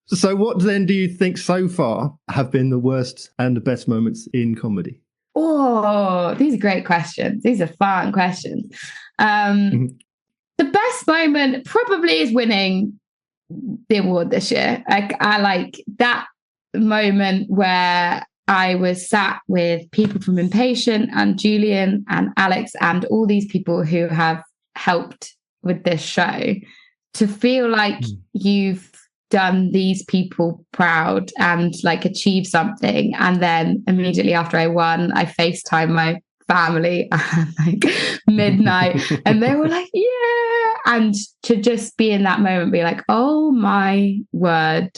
So what then do you think so far have been the worst and the best moments in comedy? Oh, these are great questions. These are fun questions. The best moment probably is winning the award this year. I like that moment where I was sat with people from Impatient and Julian and Alex and all these people who have helped with this show, to feel like you've done these people proud and like achieve something. And then immediately after I won, I FaceTime my family at like midnight and they were like, yeah. And to just be in that moment, be like, oh my word,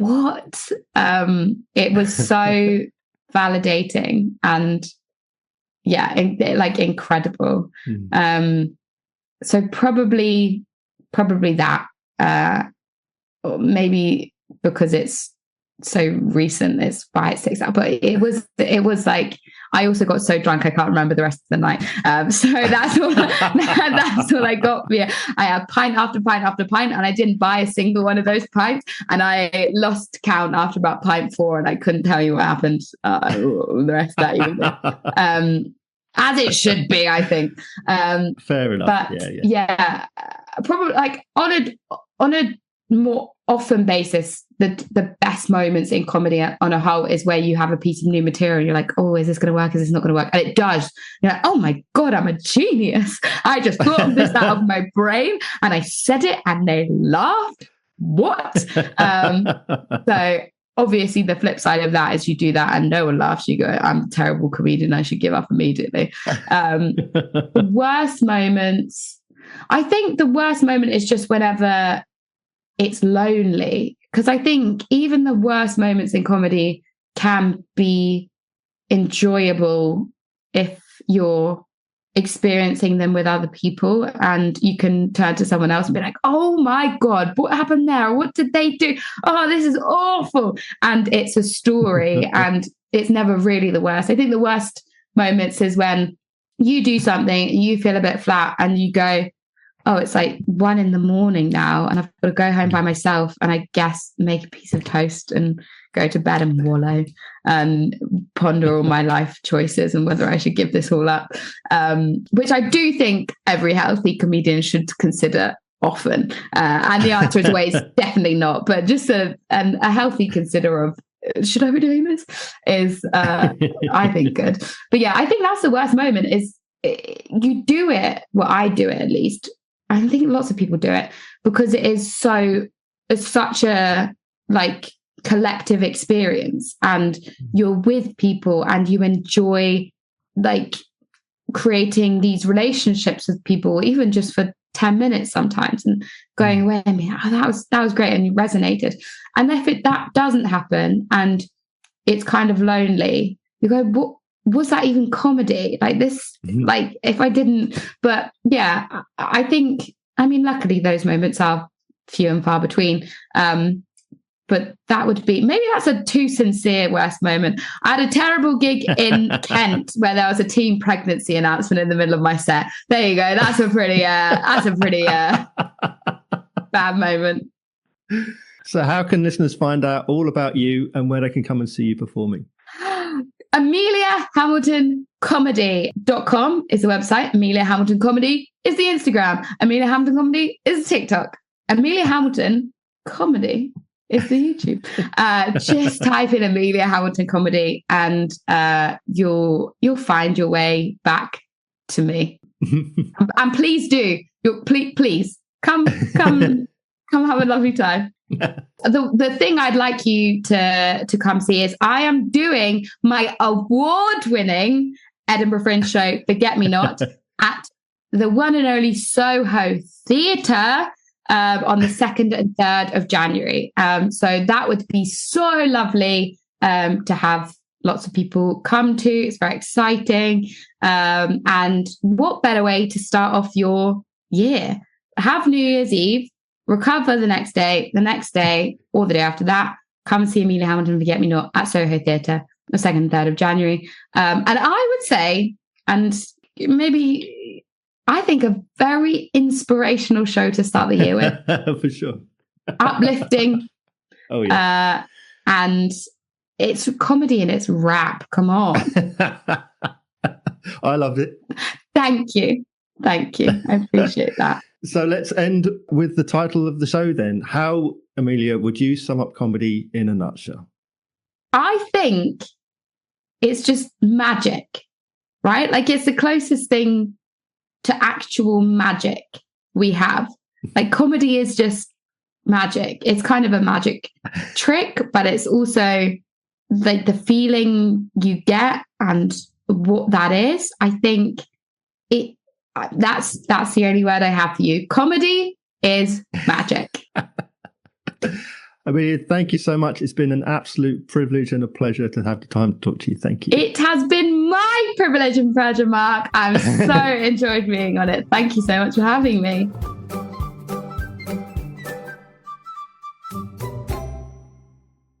what? It was so validating and like incredible. So probably that, or maybe because it's so recent, it's why it sticks out. But it was like, I also got so drunk I can't remember the rest of the night. So that's all that's all I got. Yeah, I had pint after pint after pint, and I didn't buy a single one of those pints. And I lost count after about pint 4, and I couldn't tell you what happened the rest of that evening. As it should be, I think. Fair enough. But yeah, probably like on a more often basis, the best moments in comedy on a whole is where you have a piece of new material and you're like, oh, is this going to work? Is this not going to work? And it does. You're like, oh my God, I'm a genius. I just thought of this out of my brain and I said it and they laughed. What? So obviously the flip side of that is you do that and no one laughs. You go, I'm a terrible comedian. I should give up immediately. Worst moments. I think the worst moment is just whenever it's lonely, because I think even the worst moments in comedy can be enjoyable if you're experiencing them with other people, and you can turn to someone else and be like, oh my God, what happened there? What did they do? Oh, this is awful. And it's a story and it's never really the worst. I think the worst moments is when you do something and you feel a bit flat and you go, oh, it's like 1 a.m. now and I've got to go home by myself and I guess make a piece of toast and go to bed and wallow and ponder all my life choices and whether I should give this all up, which I do think every healthy comedian should consider often. And the answer is always definitely not, but just a healthy consider of, should I be doing this? Is I think good. But yeah, I think that's the worst moment is you do it. Well, I do it at least. I think lots of people do it because it's such a like collective experience and you're with people and you enjoy like creating these relationships with people, even just for 10 minutes sometimes, and going away and being, oh, that was great, and you resonated. And if that doesn't happen and it's kind of lonely, you go, what was that even comedy? Like this, like if I didn't, but yeah, I think, I mean, luckily those moments are few and far between. But that would be, maybe that's a too sincere worst moment. I had a terrible gig in Kent where there was a teen pregnancy announcement in the middle of my set. There you go. That's a pretty bad moment. So how can listeners find out all about you and where they can come and see you performing? AmeliaHamiltonComedy.com is the website. Amelia Hamilton Comedy is the Instagram. Amelia Hamilton Comedy is the TikTok. Amelia Hamilton Comedy is the YouTube. Just type in Amelia Hamilton Comedy and you'll find your way back to me. And please do. Please come have a lovely time. The thing I'd like you to come see is I am doing my award-winning Edinburgh Fringe show, Forget Me Not, at the one and only Soho Theatre on the 2nd and 3rd of January. So that would be so lovely to have lots of people come to. It's very exciting. And what better way to start off your year? Have New Year's Eve, recover the next day, or the day after that. Come and see Amelia Hamilton Forget Me Not at Soho Theatre, the 2nd and 3rd of January. And I would say, and maybe I think a very inspirational show to start the year with. For sure. Uplifting. Oh, yeah. And it's comedy and it's rap. Come on. I loved it. Thank you. I appreciate that. So let's end with the title of the show then. How, Amelia, would you sum up comedy in a nutshell? I think it's just magic, right? Like it's the closest thing to actual magic we have. Like comedy is just magic. It's kind of a magic trick, but it's also like the feeling you get and what that is. I think that's the only word I have for you. Comedy is magic. Amelia, thank you so much. It's been an absolute privilege and a pleasure to have the time to talk to you. Thank you. It has been my privilege and pleasure, Mark. I've so enjoyed being on it. Thank you so much for having me.